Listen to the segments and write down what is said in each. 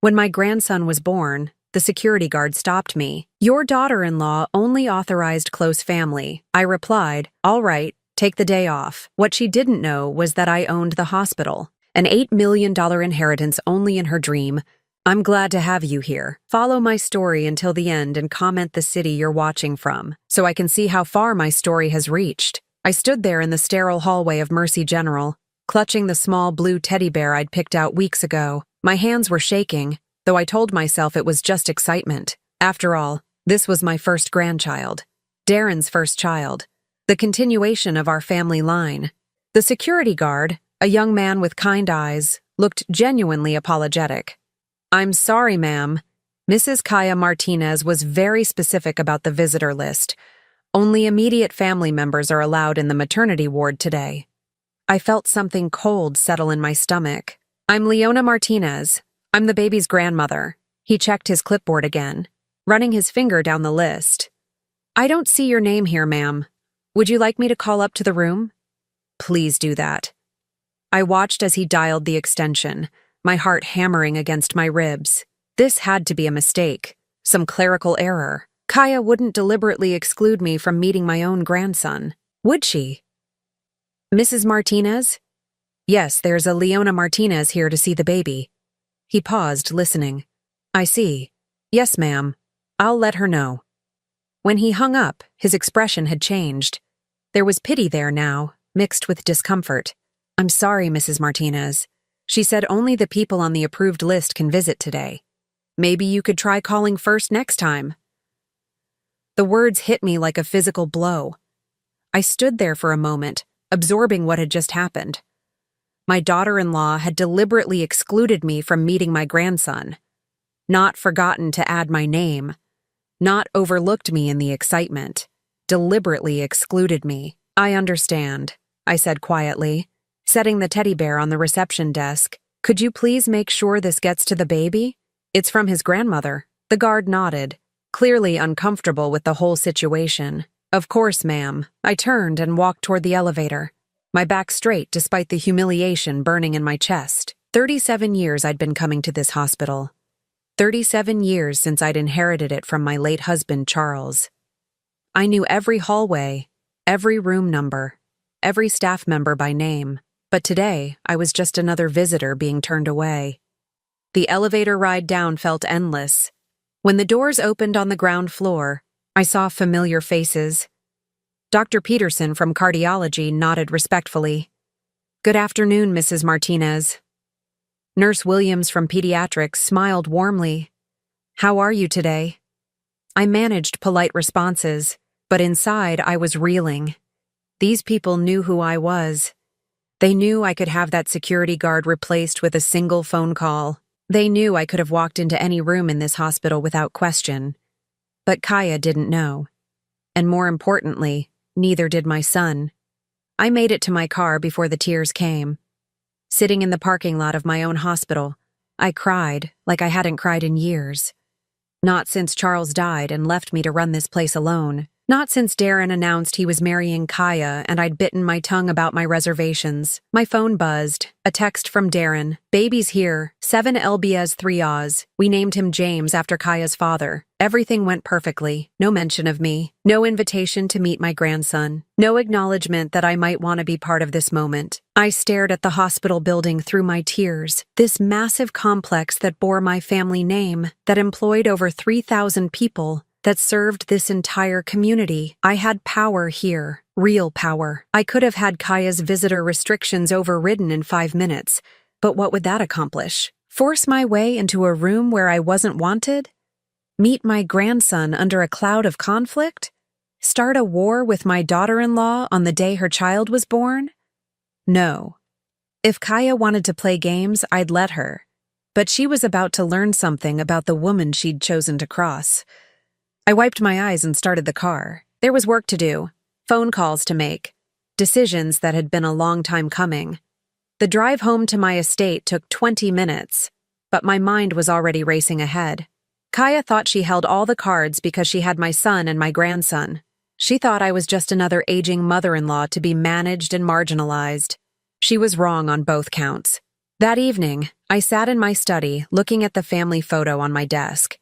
When my grandson was born, the security guard stopped me. "Your daughter-in-law only authorized close family." I replied, "All right, take the day off." What she didn't know was that I owned the hospital. An $8 million inheritance only in her dream. I'm glad to have you here. Follow my story until the end and comment the city you're watching from, so I can see how far my story has reached. I stood there in the sterile hallway of Mercy General, clutching the small blue teddy bear I'd picked out weeks ago. My hands were shaking, though I told myself it was just excitement. After all, this was my first grandchild. Darren's first child. The continuation of our family line. The security guard, a young man with kind eyes, looked genuinely apologetic. "I'm sorry, ma'am. Mrs. Kaya Martinez was very specific about the visitor list. Only immediate family members are allowed in the maternity ward today." I felt something cold settle in my stomach. "I'm Leona Martinez. I'm the baby's grandmother." He checked his clipboard again, running his finger down the list. "I don't see your name here, ma'am. Would you like me to call up to the room?" "Please do that." I watched as he dialed the extension, my heart hammering against my ribs. This had to be a mistake, some clerical error. Kaya wouldn't deliberately exclude me from meeting my own grandson, would she? "Mrs. Martinez?" "Yes, there's a Leona Martinez here to see the baby." He paused, listening. "I see. Yes, ma'am. I'll let her know." When he hung up, his expression had changed. There was pity there now, mixed with discomfort. "I'm sorry, Mrs. Martinez. She said only the people on the approved list can visit today. Maybe you could try calling first next time." The words hit me like a physical blow. I stood there for a moment, absorbing what had just happened. My daughter-in-law had deliberately excluded me from meeting my grandson, not forgotten to add my name, not overlooked me in the excitement, deliberately excluded me. "I understand," I said quietly, setting the teddy bear on the reception desk. "Could you please make sure this gets to the baby? It's from his grandmother." The guard nodded, clearly uncomfortable with the whole situation. "Of course, ma'am." I turned and walked toward the elevator, my back straight despite the humiliation burning in my chest. 37 years I'd been coming to this hospital. 37 years since I'd inherited it from my late husband, Charles. I knew every hallway, every room number, every staff member by name. But today, I was just another visitor being turned away. The elevator ride down felt endless. When the doors opened on the ground floor, I saw familiar faces. Dr. Peterson from cardiology nodded respectfully. "Good afternoon, Mrs. Martinez." Nurse Williams from pediatrics smiled warmly. "How are you today?" I managed polite responses, but inside I was reeling. These people knew who I was. They knew I could have that security guard replaced with a single phone call. They knew I could have walked into any room in this hospital without question. But Kaya didn't know. And more importantly, neither did my son. I made it to my car before the tears came. Sitting in the parking lot of my own hospital, I cried like I hadn't cried in years. Not since Charles died and left me to run this place alone. Not since Darren announced he was marrying Kaya and I'd bitten my tongue about my reservations. My phone buzzed. A text from Darren. "Baby's here. 7 lbs 3 Oz. We named him James after Kaya's father." Everything went perfectly. No mention of me. No invitation to meet my grandson. No acknowledgement that I might want to be part of this moment. I stared at the hospital building through my tears. This massive complex that bore my family name, that employed over 3,000 people, that served this entire community. I had power here, real power. I could have had Kaya's visitor restrictions overridden in 5 minutes, but what would that accomplish? Force my way into a room where I wasn't wanted? Meet my grandson under a cloud of conflict? Start a war with my daughter-in-law on the day her child was born? No. If Kaya wanted to play games, I'd let her. But she was about to learn something about the woman she'd chosen to cross. I wiped my eyes and started the car. There was work to do, phone calls to make, decisions that had been a long time coming. The drive home to my estate took 20 minutes, but my mind was already racing ahead. Kaya thought she held all the cards because she had my son and my grandson. She thought I was just another aging mother-in-law to be managed and marginalized. She was wrong on both counts. That evening, I sat in my study looking at the family photo on my desk.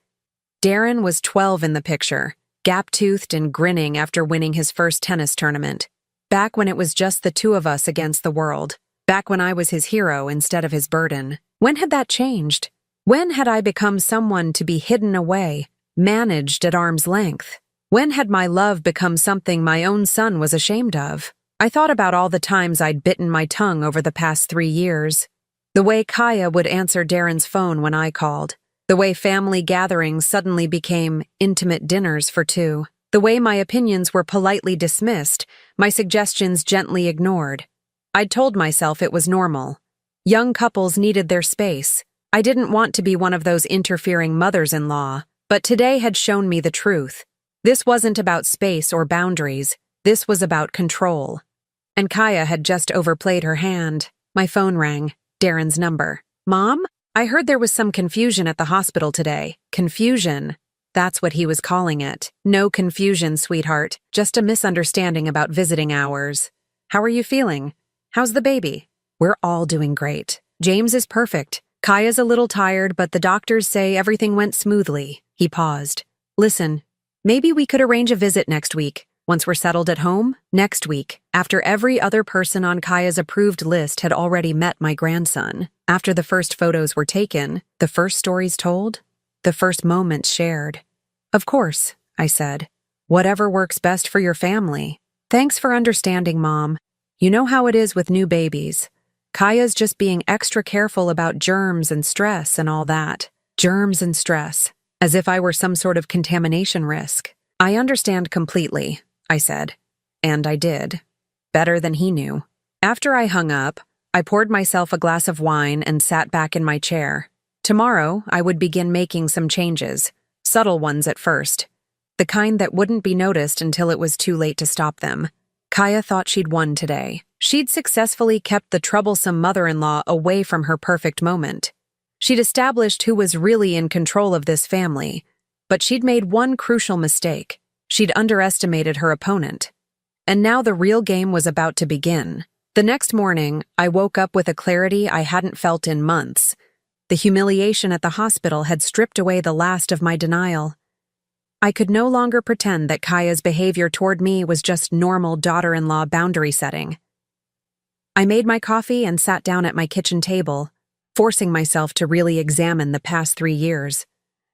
Darren was 12 in the picture, gap-toothed and grinning after winning his first tennis tournament. Back when it was just the two of us against the world. Back when I was his hero instead of his burden. When had that changed? When had I become someone to be hidden away, managed at arm's length? When had my love become something my own son was ashamed of? I thought about all the times I'd bitten my tongue over the past 3 years. The way Kaya would answer Darren's phone when I called. The way family gatherings suddenly became intimate dinners for two. The way my opinions were politely dismissed, my suggestions gently ignored. I'd told myself it was normal. Young couples needed their space. I didn't want to be one of those interfering mothers-in-law, but today had shown me the truth. This wasn't about space or boundaries. This was about control. And Kaya had just overplayed her hand. My phone rang. Darren's number. Mom? I heard there was some confusion at the hospital today. Confusion. That's what he was calling it. No confusion, sweetheart. Just a misunderstanding about visiting hours. How are you feeling? How's the baby? We're all doing great. James is perfect. Kaya's a little tired, but the doctors say everything went smoothly. He paused. Listen, maybe we could arrange a visit next week. Once we're settled at home, next week, after every other person on Kaya's approved list had already met my grandson, after the first photos were taken, the first stories told, the first moments shared. Of course, I said. Whatever works best for your family. Thanks for understanding, Mom. You know how it is with new babies. Kaya's just being extra careful about germs and stress and all that. Germs and stress, as if I were some sort of contamination risk. I understand completely, I said. And I did. Better than he knew. After I hung up, I poured myself a glass of wine and sat back in my chair. Tomorrow, I would begin making some changes. Subtle ones at first. The kind that wouldn't be noticed until it was too late to stop them. Kaya thought she'd won today. She'd successfully kept the troublesome mother-in-law away from her perfect moment. She'd established who was really in control of this family. But she'd made one crucial mistake. She'd underestimated her opponent. And now the real game was about to begin. The next morning, I woke up with a clarity I hadn't felt in months. The humiliation at the hospital had stripped away the last of my denial. I could no longer pretend that Kaya's behavior toward me was just normal daughter-in-law boundary setting. I made my coffee and sat down at my kitchen table, forcing myself to really examine the past 3 years.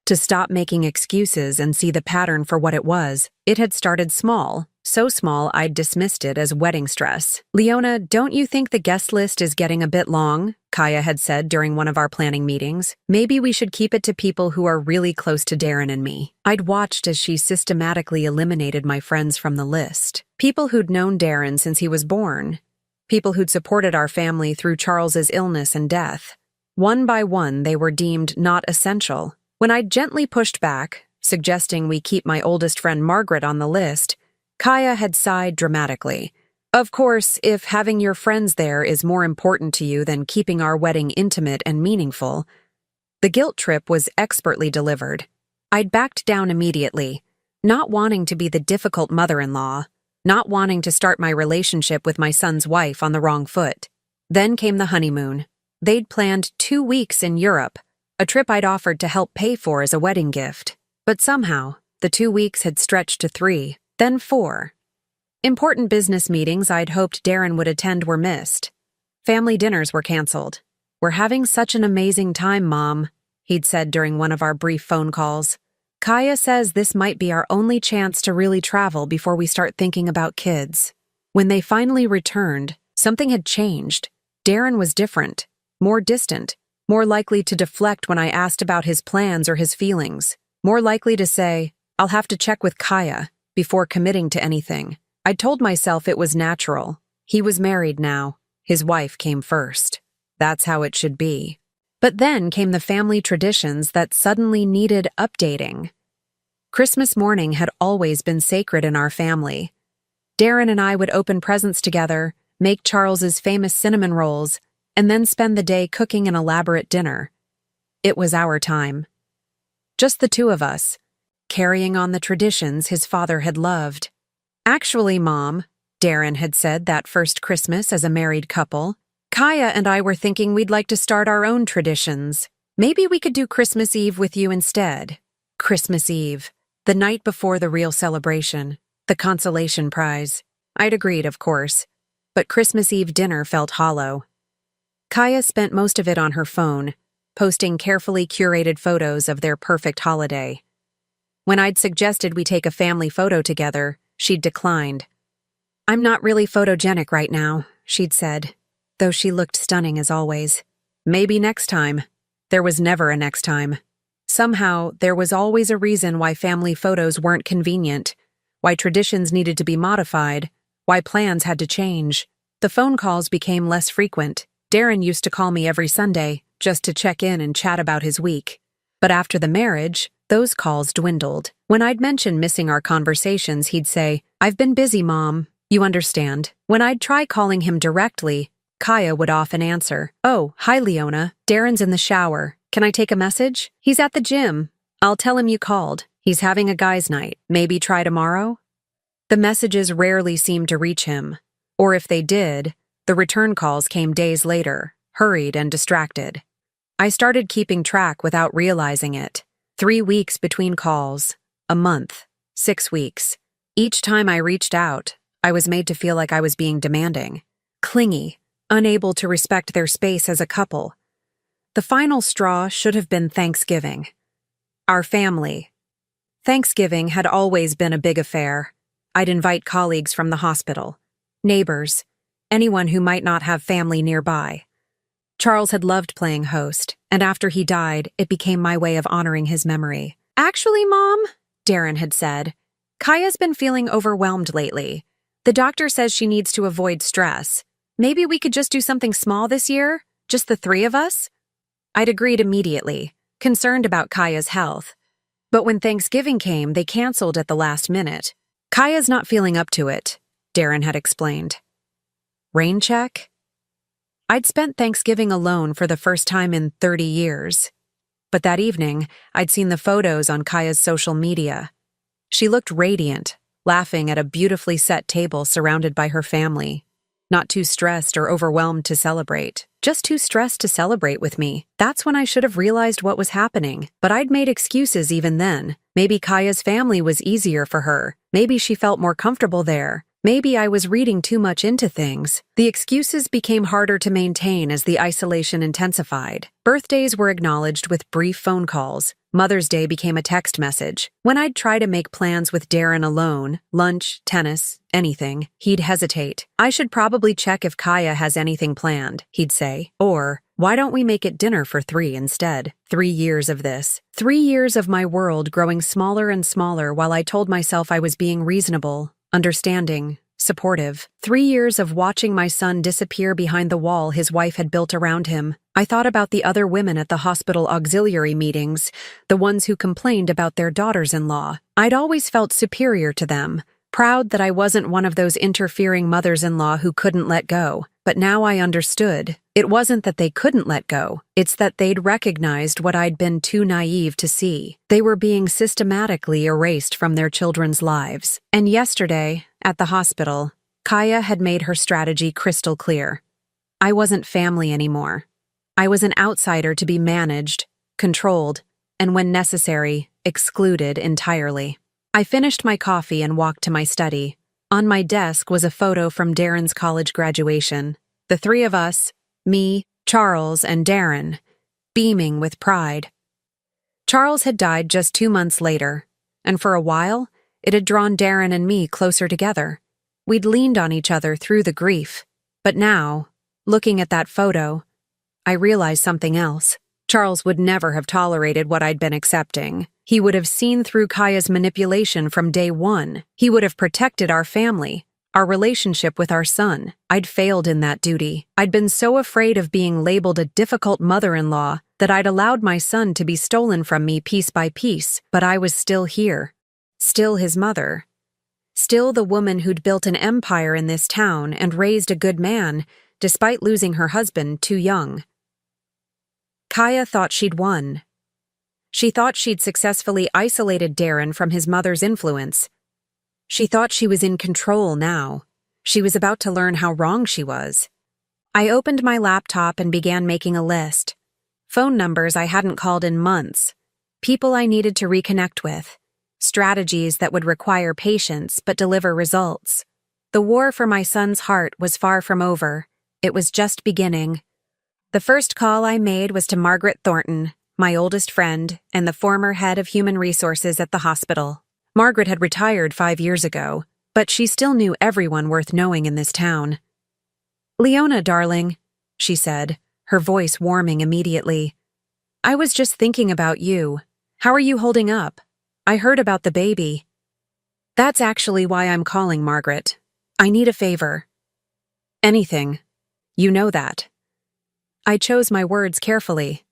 To stop making excuses and see the pattern for what it was. It had started small, so small I'd dismissed it as wedding stress. Leona, don't you think the guest list is getting a bit long? Kaya had said during one of our planning meetings. Maybe we should keep it to people who are really close to Darren and me. I'd watched as she systematically eliminated my friends from the list. People who'd known Darren since he was born. People who'd supported our family through Charles's illness and death. One by one, they were deemed not essential. When I'd gently pushed back, suggesting we keep my oldest friend Margaret on the list, Kaya had sighed dramatically. Of course, if having your friends there is more important to you than keeping our wedding intimate and meaningful, the guilt trip was expertly delivered. I'd backed down immediately, not wanting to be the difficult mother-in-law, not wanting to start my relationship with my son's wife on the wrong foot. Then came the honeymoon. They'd planned 2 weeks in Europe, a trip I'd offered to help pay for as a wedding gift. But somehow, the 2 weeks had stretched to 3, then 4. Important business meetings I'd hoped Darren would attend were missed. Family dinners were canceled. We're having such an amazing time, Mom, he'd said during one of our brief phone calls. Kaya says this might be our only chance to really travel before we start thinking about kids. When they finally returned, something had changed. Darren was different, more distant, more likely to deflect when I asked about his plans or his feelings, more likely to say, I'll have to check with Kaya before committing to anything. I'd told myself it was natural. He was married now. His wife came first. That's how it should be. But then came the family traditions that suddenly needed updating. Christmas morning had always been sacred in our family. Darren and I would open presents together, make Charles's famous cinnamon rolls, and then spend the day cooking an elaborate dinner. It was our time. Just the two of us, carrying on the traditions his father had loved. Actually, Mom, Darren had said that first Christmas as a married couple, Kaya and I were thinking we'd like to start our own traditions. Maybe we could do Christmas Eve with you instead. Christmas Eve, the night before the real celebration, the consolation prize. I'd agreed, of course, but Christmas Eve dinner felt hollow. Kaya spent most of it on her phone, posting carefully curated photos of their perfect holiday. When I'd suggested we take a family photo together, she'd declined. "I'm not really photogenic right now," she'd said, though she looked stunning as always. Maybe next time. There was never a next time. Somehow, there was always a reason why family photos weren't convenient, why traditions needed to be modified, why plans had to change. The phone calls became less frequent. Darren used to call me every Sunday, just to check in and chat about his week. But after the marriage, those calls dwindled. When I'd mention missing our conversations, he'd say, "I've been busy, Mom. You understand." When I'd try calling him directly, Kaya would often answer, "Oh, hi Leona, Darren's in the shower. Can I take a message? He's at the gym. I'll tell him you called. He's having a guys' night. Maybe try tomorrow?" The messages rarely seemed to reach him, or if they did, the return calls came days later, hurried and distracted. I started keeping track without realizing it. 3 weeks between calls, a month, 6 weeks. Each time I reached out, I was made to feel like I was being demanding, clingy, unable to respect their space as a couple. The final straw should have been Thanksgiving. Our family. Thanksgiving had always been a big affair. I'd invite colleagues from the hospital, neighbors, anyone who might not have family nearby. Charles had loved playing host, and after he died, it became my way of honoring his memory. "Actually, Mom," Darren had said, "Kaya's been feeling overwhelmed lately. The doctor says she needs to avoid stress. Maybe we could just do something small this year? Just the 3 of us?" I'd agreed immediately, concerned about Kaya's health. But when Thanksgiving came, they canceled at the last minute. "Kaya's not feeling up to it," Darren had explained. Rain check? I'd spent Thanksgiving alone for the first time in 30 years. But that evening, I'd seen the photos on Kaya's social media. She looked radiant, laughing at a beautifully set table surrounded by her family. Not too stressed or overwhelmed to celebrate, just too stressed to celebrate with me. That's when I should have realized what was happening, but I'd made excuses even then. Maybe Kaya's family was easier for her. Maybe she felt more comfortable there. Maybe I was reading too much into things. The excuses became harder to maintain as the isolation intensified. Birthdays were acknowledged with brief phone calls. Mother's Day became a text message. When I'd try to make plans with Darren alone, lunch, tennis, anything, he'd hesitate. "I should probably check if Kaya has anything planned," he'd say. Or, "Why don't we make it dinner for 3 instead?" 3 years of this. 3 years of my world growing smaller and smaller while I told myself I was being reasonable, understanding, supportive. 3 years of watching my son disappear behind the wall his wife had built around him. I thought about the other women at the hospital auxiliary meetings, the ones who complained about their daughters-in-law. I'd always felt superior to them, proud that I wasn't one of those interfering mothers-in-law who couldn't let go. But now I understood. It wasn't that they couldn't let go. It's that they'd recognized what I'd been too naive to see. They were being systematically erased from their children's lives. And yesterday, at the hospital, Kaya had made her strategy crystal clear. I wasn't family anymore. I was an outsider to be managed, controlled, and when necessary, excluded entirely. I finished my coffee and walked to my study. On my desk was a photo from Darren's college graduation. The 3 of us, me, Charles, and Darren, beaming with pride. Charles had died just 2 months later, and for a while, it had drawn Darren and me closer together. We'd leaned on each other through the grief. But now, looking at that photo, I realized something else. Charles would never have tolerated what I'd been accepting. He would have seen through Kaya's manipulation from day one. He would have protected our family, our relationship with our son. I'd failed in that duty. I'd been so afraid of being labeled a difficult mother-in-law that I'd allowed my son to be stolen from me piece by piece, but I was still here. Still his mother. Still the woman who'd built an empire in this town and raised a good man, despite losing her husband too young. Kaya thought she'd won. She thought she'd successfully isolated Darren from his mother's influence. She thought she was in control now. She was about to learn how wrong she was. I opened my laptop and began making a list. Phone numbers I hadn't called in months. People I needed to reconnect with. Strategies that would require patience but deliver results. The war for my son's heart was far from over. It was just beginning. The first call I made was to Margaret Thornton, my oldest friend and the former head of human resources at the hospital. Margaret had retired 5 years ago, but she still knew everyone worth knowing in this town. "Leona, darling," she said, her voice warming immediately. "I was just thinking about you. How are you holding up? I heard about the baby." "That's actually why I'm calling, Margaret. I need a favor." "Anything. You know that." I chose my words carefully.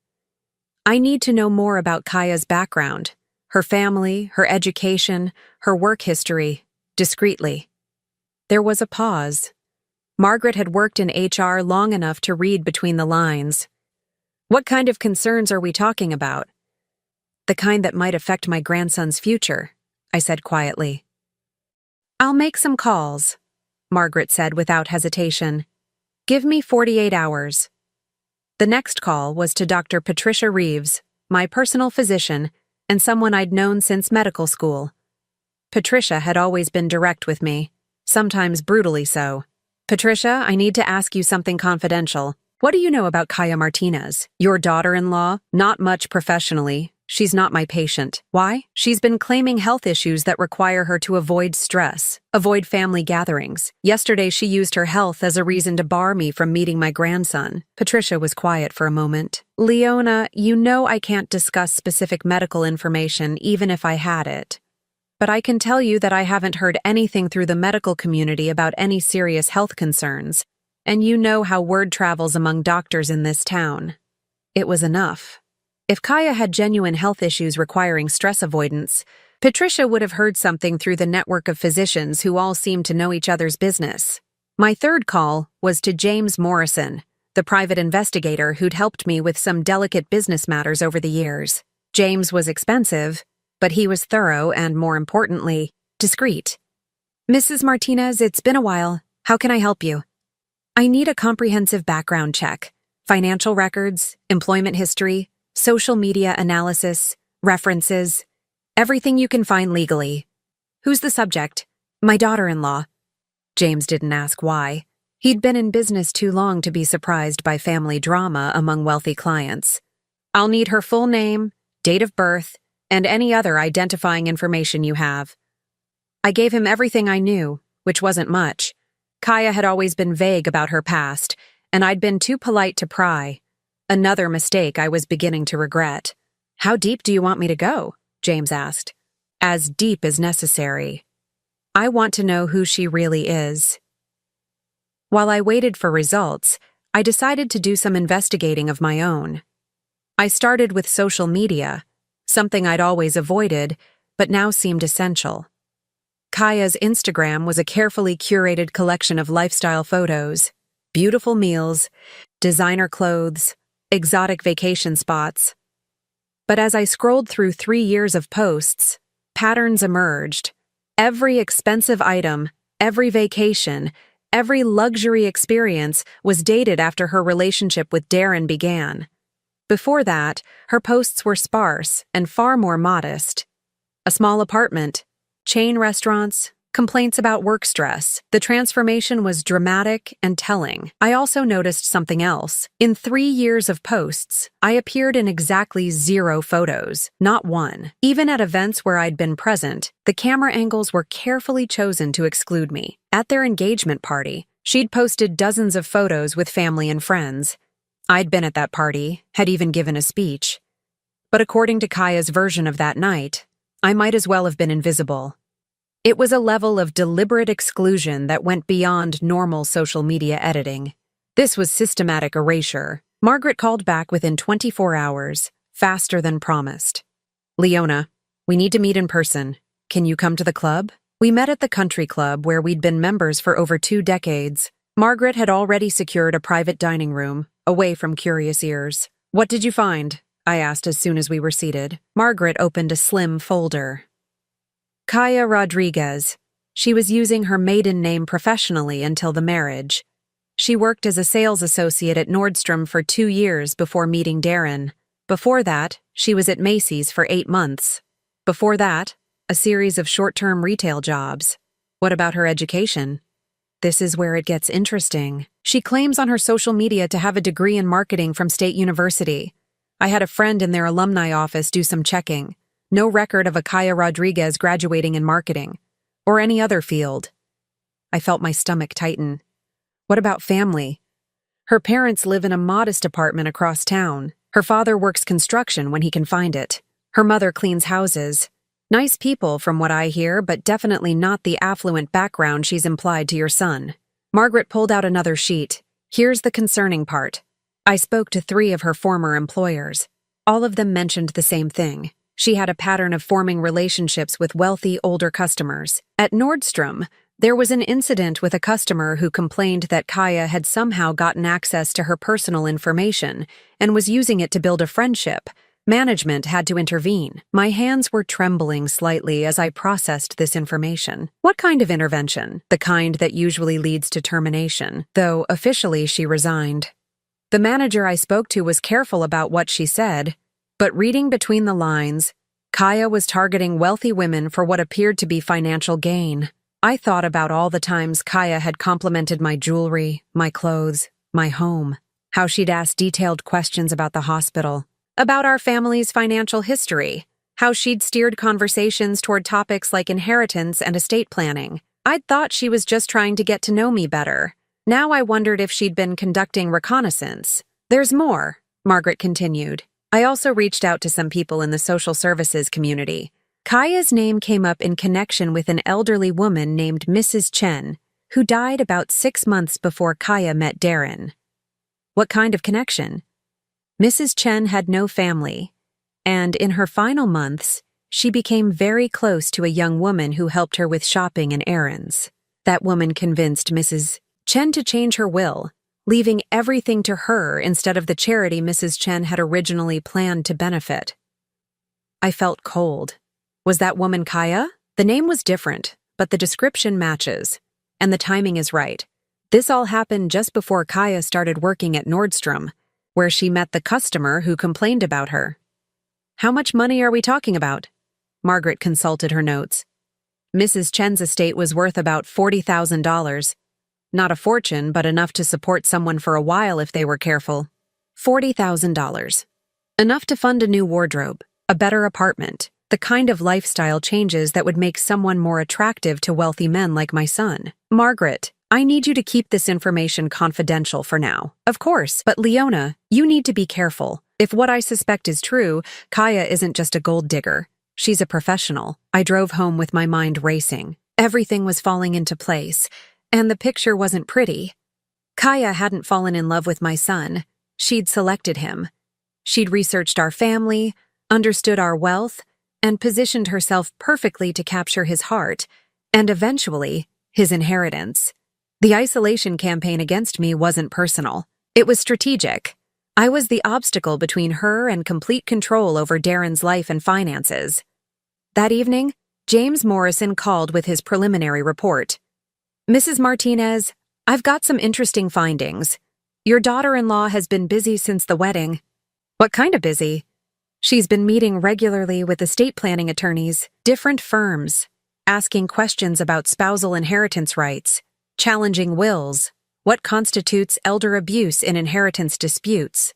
"I need to know more about Kaya's background, her family, her education, her work history, discreetly." There was a pause. Margaret had worked in HR long enough to read between the lines. "What kind of concerns are we talking about?" "The kind that might affect my grandson's future," I said quietly. "I'll make some calls," Margaret said without hesitation. "Give me 48 hours. The next call was to Dr. Patricia Reeves, my personal physician, and someone I'd known since medical school. Patricia had always been direct with me, sometimes brutally so. "Patricia, I need to ask you something confidential. What do you know about Kaya Martinez, your daughter-in-law?" "Not much professionally. She's not my patient." "Why?" "She's been claiming health issues that require her to avoid stress, avoid family gatherings. Yesterday she used her health as a reason to bar me from meeting my grandson." Patricia was quiet for a moment. "Leona, you know I can't discuss specific medical information even if I had it. But I can tell you that I haven't heard anything through the medical community about any serious health concerns, and you know how word travels among doctors in this town." It was enough. If Kaya had genuine health issues requiring stress avoidance, Patricia would have heard something through the network of physicians who all seemed to know each other's business. My third call was to James Morrison, the private investigator who'd helped me with some delicate business matters over the years. James was expensive, but he was thorough and, more importantly, discreet. "Mrs. Martinez, it's been a while. How can I help you?" "I need a comprehensive background check. Financial records, employment history, social media analysis, references, everything you can find legally." "Who's the subject?" "My daughter-in-law." James didn't ask why. He'd been in business too long to be surprised by family drama among wealthy clients. "I'll need her full name, date of birth, and any other identifying information you have." I gave him everything I knew, which wasn't much. Kaya had always been vague about her past, and I'd been too polite to pry. Another mistake I was beginning to regret. "How deep do you want me to go?" James asked. "As deep as necessary. I want to know who she really is." While I waited for results, I decided to do some investigating of my own. I started with social media, something I'd always avoided, but now seemed essential. Kaya's Instagram was a carefully curated collection of lifestyle photos, beautiful meals, designer clothes, exotic vacation spots. But as I scrolled through 3 years of posts, patterns emerged. Every expensive item, every vacation, every luxury experience was dated after her relationship with Darren began. Before that, her posts were sparse and far more modest. A small apartment, chain restaurants, complaints about work stress. The transformation was dramatic and telling. I also noticed something else. In 3 years of posts, I appeared in exactly 0 photos, not one. Even at events where I'd been present, the camera angles were carefully chosen to exclude me. At their engagement party, she'd posted dozens of photos with family and friends. I'd been at that party, had even given a speech. But according to Kaya's version of that night, I might as well have been invisible. It was a level of deliberate exclusion that went beyond normal social media editing. This was systematic erasure. Margaret called back within 24 hours, faster than promised. "Leona, we need to meet in person. Can you come to the club?" We met at the country club where we'd been members for over 2 decades. Margaret had already secured a private dining room, away from curious ears. "What did you find?" I asked as soon as we were seated. Margaret opened a slim folder. Kaya Rodriguez. She was using her maiden name professionally until the marriage. She worked as a sales associate at Nordstrom for 2 years before meeting Darren. Before that, she was at Macy's for 8 months. Before that, a series of short-term retail jobs. What about her education? This is where it gets interesting. She claims on her social media to have a degree in marketing from State University. I had a friend in their alumni office do some checking. No record of Akaya Rodriguez graduating in marketing, or any other field. I felt my stomach tighten. What about family? Her parents live in a modest apartment across town. Her father works construction when he can find it. Her mother cleans houses. Nice people from what I hear, but definitely not the affluent background she's implied to your son. Margaret pulled out another sheet. Here's the concerning part. I spoke to 3 of her former employers. All of them mentioned the same thing. She had a pattern of forming relationships with wealthy, older customers. At Nordstrom, there was an incident with a customer who complained that Kaya had somehow gotten access to her personal information and was using it to build a friendship. Management had to intervene. My hands were trembling slightly as I processed this information. What kind of intervention? The kind that usually leads to termination, though officially she resigned. The manager I spoke to was careful about what she said, but reading between the lines, Kaya was targeting wealthy women for what appeared to be financial gain. I thought about all the times Kaya had complimented my jewelry, my clothes, my home, how she'd asked detailed questions about the hospital, about our family's financial history, how she'd steered conversations toward topics like inheritance and estate planning. I'd thought she was just trying to get to know me better. Now I wondered if she'd been conducting reconnaissance. There's more, Margaret continued. I also reached out to some people in the social services community. Kaya's name came up in connection with an elderly woman named Mrs. Chen, who died about 6 months before Kaya met Darren. What kind of connection? Mrs. Chen had no family, and in her final months, she became very close to a young woman who helped her with shopping and errands. That woman convinced Mrs. Chen to change her will, leaving everything to her instead of the charity Mrs. Chen had originally planned to benefit. I felt cold. Was that woman Kaya? The name was different, but the description matches, and the timing is right. This all happened just before Kaya started working at Nordstrom, where she met the customer who complained about her. How much money are we talking about? Margaret consulted her notes. Mrs. Chen's estate was worth about $40,000. Not a fortune, but enough to support someone for a while if they were careful. $40,000. Enough to fund a new wardrobe, a better apartment, the kind of lifestyle changes that would make someone more attractive to wealthy men like my son. Margaret, I need you to keep this information confidential for now. Of course, but Leona, you need to be careful. If what I suspect is true, Kaya isn't just a gold digger. She's a professional. I drove home with my mind racing. Everything was falling into place, and the picture wasn't pretty. Kaya hadn't fallen in love with my son. She'd selected him. She'd researched our family, understood our wealth, and positioned herself perfectly to capture his heart, and eventually, his inheritance. The isolation campaign against me wasn't personal. It was strategic. I was the obstacle between her and complete control over Darren's life and finances. That evening, James Morrison called with his preliminary report. Mrs. Martinez, I've got some interesting findings. Your daughter-in-law has been busy since the wedding. What kind of busy? She's been meeting regularly with estate planning attorneys, different firms, asking questions about spousal inheritance rights, challenging wills, what constitutes elder abuse in inheritance disputes.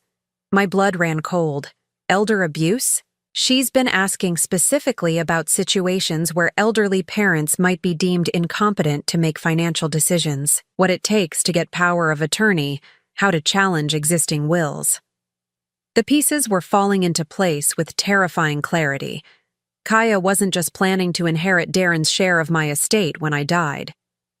My blood ran cold. Elder abuse? She's been asking specifically about situations where elderly parents might be deemed incompetent to make financial decisions, what it takes to get power of attorney, how to challenge existing wills. The pieces were falling into place with terrifying clarity. Kaya wasn't just planning to inherit Darren's share of my estate when I died.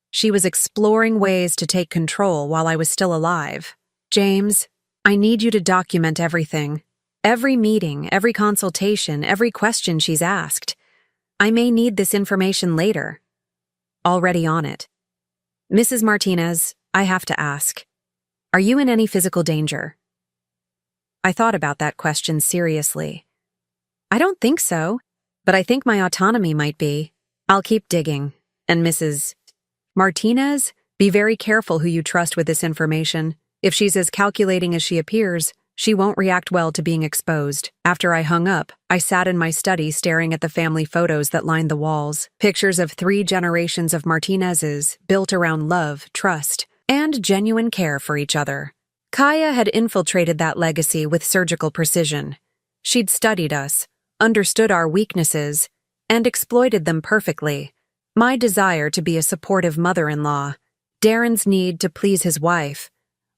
She was exploring ways to take control while I was still alive. James, I need you to document everything. Every meeting, every consultation, every question she's asked. I may need this information later. Already on it. Mrs. Martinez, I have to ask. Are you in any physical danger? I thought about that question seriously. I don't think so, but I think my autonomy might be. I'll keep digging. And Mrs. Martinez, Be very careful who you trust with this information. If she's as calculating as she appears, she won't react well to being exposed. After I hung up, I sat in my study staring at the family photos that lined the walls. Pictures of 3 generations of Martinezes built around love, trust, and genuine care for each other. Kaya had infiltrated that legacy with surgical precision. She'd studied us, understood our weaknesses, and exploited them perfectly. My desire to be a supportive mother-in-law, Darren's need to please his wife,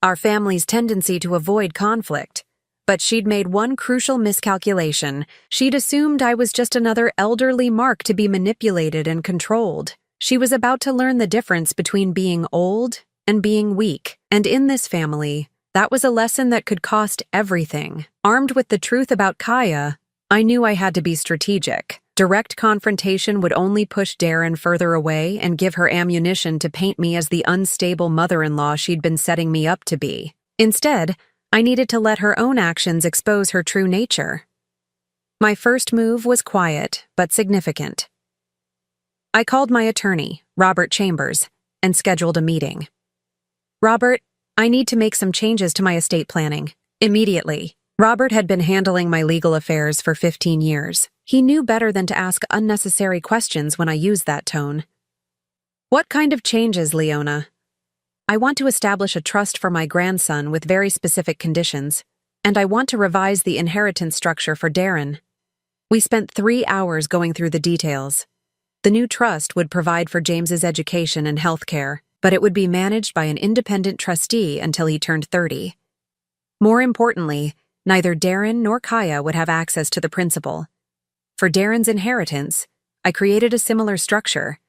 our family's tendency to avoid conflict. But she'd made one crucial miscalculation. She'd assumed I was just another elderly mark to be manipulated and controlled. She was about to learn the difference between being old and being weak. And in this family, that was a lesson that could cost everything. Armed with the truth about Kaya, I knew I had to be strategic. Direct confrontation would only push Darren further away and give her ammunition to paint me as the unstable mother-in-law she'd been setting me up to be. Instead, I needed to let her own actions expose her true nature. My first move was quiet, but significant. I called my attorney, Robert Chambers, and scheduled a meeting. "Robert, I need to make some changes to my estate planning. Immediately." Robert had been handling my legal affairs for 15 years. He knew better than to ask unnecessary questions when I used that tone. "What kind of changes, Leona?" "I want to establish a trust for my grandson with very specific conditions, and I want to revise the inheritance structure for Darren." We spent 3 hours going through the details. The new trust would provide for James's education and health care, but it would be managed by an independent trustee until he turned 30. More importantly, neither Darren nor Kaya would have access to the principal. For Darren's inheritance, I created a similar structure.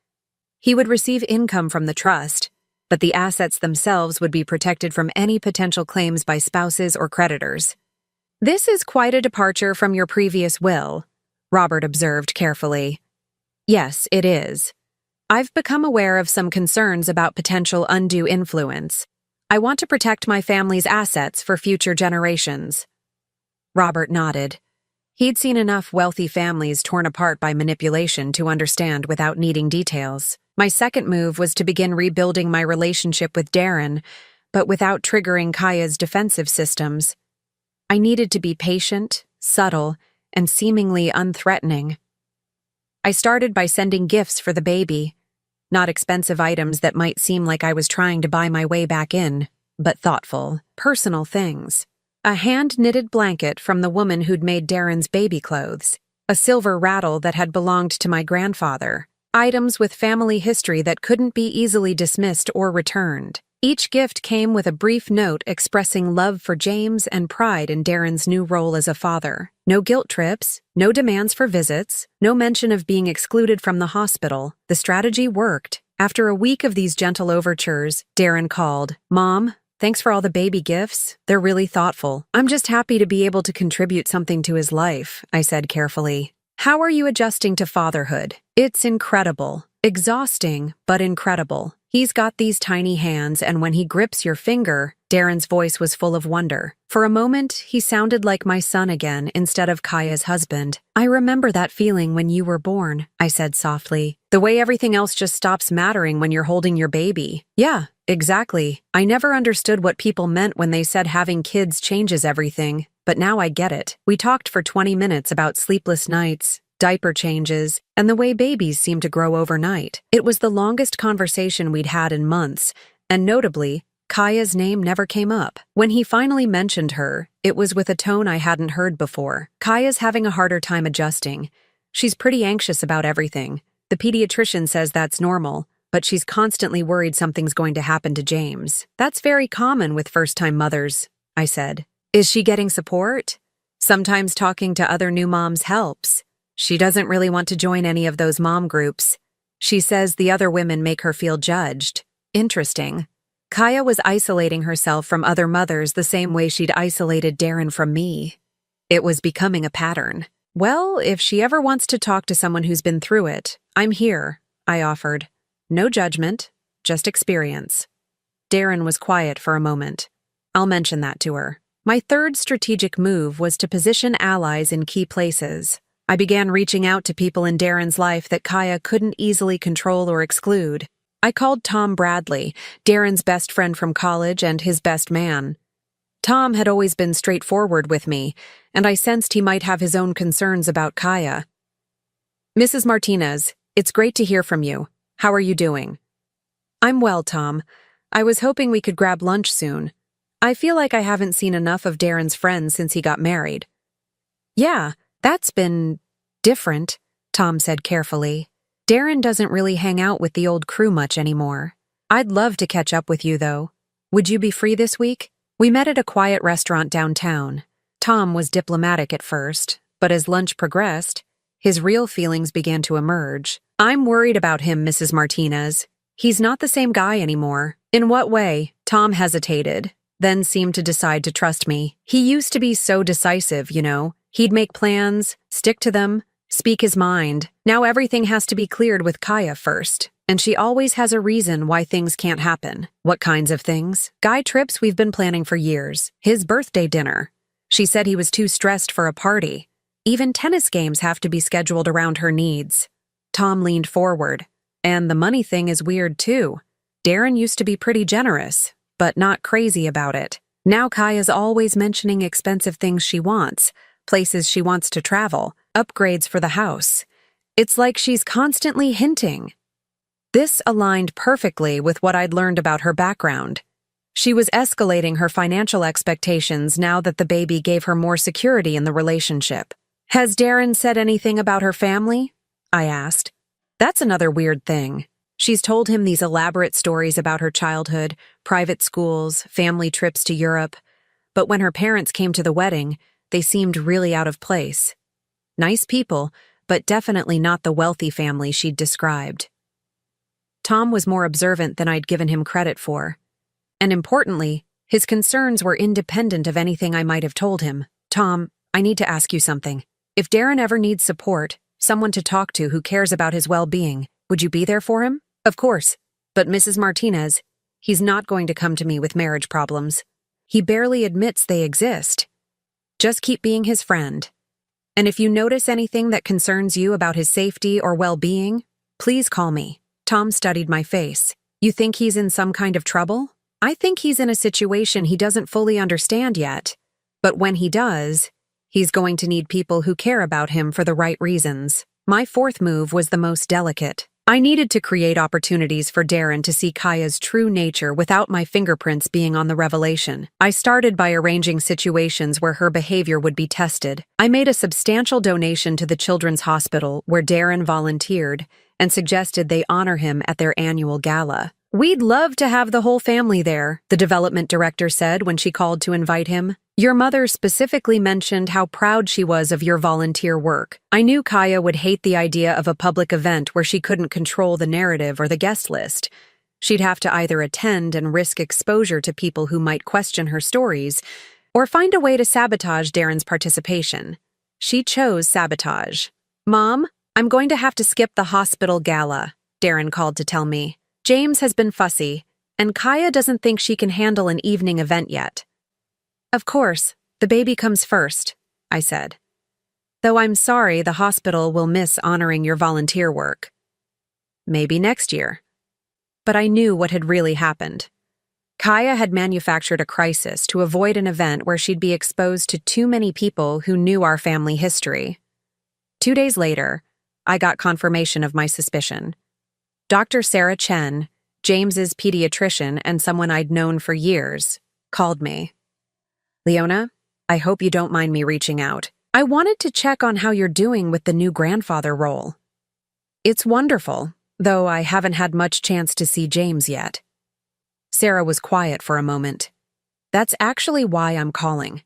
He would receive income from the trust, but the assets themselves would be protected from any potential claims by spouses or creditors. "This is quite a departure from your previous will," Robert observed carefully. "Yes, it is. I've become aware of some concerns about potential undue influence. I want to protect my family's assets for future generations." Robert nodded. He'd seen enough wealthy families torn apart by manipulation to understand without needing details. My second move was to begin rebuilding my relationship with Darren, but without triggering Kaya's defensive systems. I needed to be patient, subtle, and seemingly unthreatening. I started by sending gifts for the baby, not expensive items that might seem like I was trying to buy my way back in, but thoughtful, personal things. A hand-knitted blanket from the woman who'd made Darren's baby clothes, a silver rattle that had belonged to my grandfather, items with family history that couldn't be easily dismissed or returned. Each gift came with a brief note expressing love for James and pride in Darren's new role as a father. No guilt trips, no demands for visits, no mention of being excluded from the hospital. The strategy worked. After a week of these gentle overtures, Darren called. "Mom, thanks for all the baby gifts. They're really thoughtful. I'm just happy to be able to contribute something to his life," I said carefully. "How are you adjusting to fatherhood?" "It's incredible. Exhausting, but incredible. He's got these tiny hands, and when he grips your finger," Darren's voice was full of wonder. "For a moment, he sounded like my son again instead of Kaya's husband." "I remember that feeling when you were born," I said softly. "The way everything else just stops mattering when you're holding your baby." "Yeah, exactly. I never understood what people meant when they said having kids changes everything, but now I get it." We talked for 20 minutes about sleepless nights, diaper changes, and the way babies seem to grow overnight. It was the longest conversation we'd had in months, and notably, Kaya's name never came up. When he finally mentioned her, it was with a tone I hadn't heard before. "Kaya's having a harder time adjusting. She's pretty anxious about everything. The pediatrician says that's normal, but she's constantly worried something's going to happen to James." "That's very common with first-time mothers," I said. "Is she getting support?" "Sometimes talking to other new moms helps. She doesn't really want to join any of those mom groups. She says the other women make her feel judged." Interesting. Kaya was isolating herself from other mothers the same way she'd isolated Darren from me. It was becoming a pattern. "Well, if she ever wants to talk to someone who's been through it, I'm here," I offered. No judgment, just experience. Darren was quiet for a moment. "I'll mention that to her." My third strategic move was to position allies in key places. I began reaching out to people in Darren's life that Kaya couldn't easily control or exclude. I called Tom Bradley, Darren's best friend from college and his best man. Tom had always been straightforward with me, and I sensed he might have his own concerns about Kaya. "Mrs. Martinez, it's great to hear from you. How are you doing?" "I'm well, Tom. I was hoping we could grab lunch soon. I feel like I haven't seen enough of Darren's friends since he got married." "Yeah, that's been different," Tom said carefully. "Darren doesn't really hang out with the old crew much anymore. I'd love to catch up with you, though. Would you be free this week?" We met at a quiet restaurant downtown. Tom was diplomatic at first, but as lunch progressed, his real feelings began to emerge. "I'm worried about him, Mrs. Martinez. He's not the same guy anymore." "In what way?" Tom hesitated, then seemed to decide to trust me. "He used to be so decisive, you know. He'd make plans, stick to them, speak his mind. Now everything has to be cleared with Kaya first, and she always has a reason why things can't happen." "What kinds of things?" "Guy trips we've been planning for years. His birthday dinner. She said he was too stressed for a party. Even tennis games have to be scheduled around her needs." Tom leaned forward. "And the money thing is weird too. Darren used to be pretty generous, but not crazy about it. Now Kaya's always mentioning expensive things she wants, places she wants to travel, upgrades for the house. It's like she's constantly hinting." This aligned perfectly with what I'd learned about her background. She was escalating her financial expectations now that the baby gave her more security in the relationship. "Has Darren said anything about her family?" I asked. "That's another weird thing. She's told him these elaborate stories about her childhood, private schools, family trips to Europe. But when her parents came to the wedding, they seemed really out of place. Nice people, but definitely not the wealthy family she'd described." Tom was more observant than I'd given him credit for. And importantly, his concerns were independent of anything I might have told him. "Tom, I need to ask you something. If Darren ever needs support, someone to talk to who cares about his well-being, would you be there for him?" "Of course. But Mrs. Martinez, he's not going to come to me with marriage problems. He barely admits they exist. Just keep being his friend. And if you notice anything that concerns you about his safety or well-being, please call me." Tom studied my face. "You think he's in some kind of trouble?" "I think he's in a situation he doesn't fully understand yet. But when he does, he's going to need people who care about him for the right reasons." My fourth move was the most delicate. I needed to create opportunities for Darren to see Kaya's true nature without my fingerprints being on the revelation. I started by arranging situations where her behavior would be tested. I made a substantial donation to the Children's Hospital where Darren volunteered and suggested they honor him at their annual gala. "We'd love to have the whole family there," the development director said when she called to invite him. "Your mother specifically mentioned how proud she was of your volunteer work." I knew Kaya would hate the idea of a public event where she couldn't control the narrative or the guest list. She'd have to either attend and risk exposure to people who might question her stories, or find a way to sabotage Darren's participation. She chose sabotage. "Mom, I'm going to have to skip the hospital gala," Darren called to tell me. "James has been fussy, and Kaya doesn't think she can handle an evening event yet." "Of course, the baby comes first," I said. "Though I'm sorry the hospital will miss honoring your volunteer work." "Maybe next year." But I knew what had really happened. Kaya had manufactured a crisis to avoid an event where she'd be exposed to too many people who knew our family history. 2 days later, I got confirmation of my suspicion. Dr. Sarah Chen, James's pediatrician and someone I'd known for years, called me. "Leona, I hope you don't mind me reaching out. I wanted to check on how you're doing with the new grandfather role." "It's wonderful, though I haven't had much chance to see James yet." Sarah was quiet for a moment. "That's actually why I'm calling.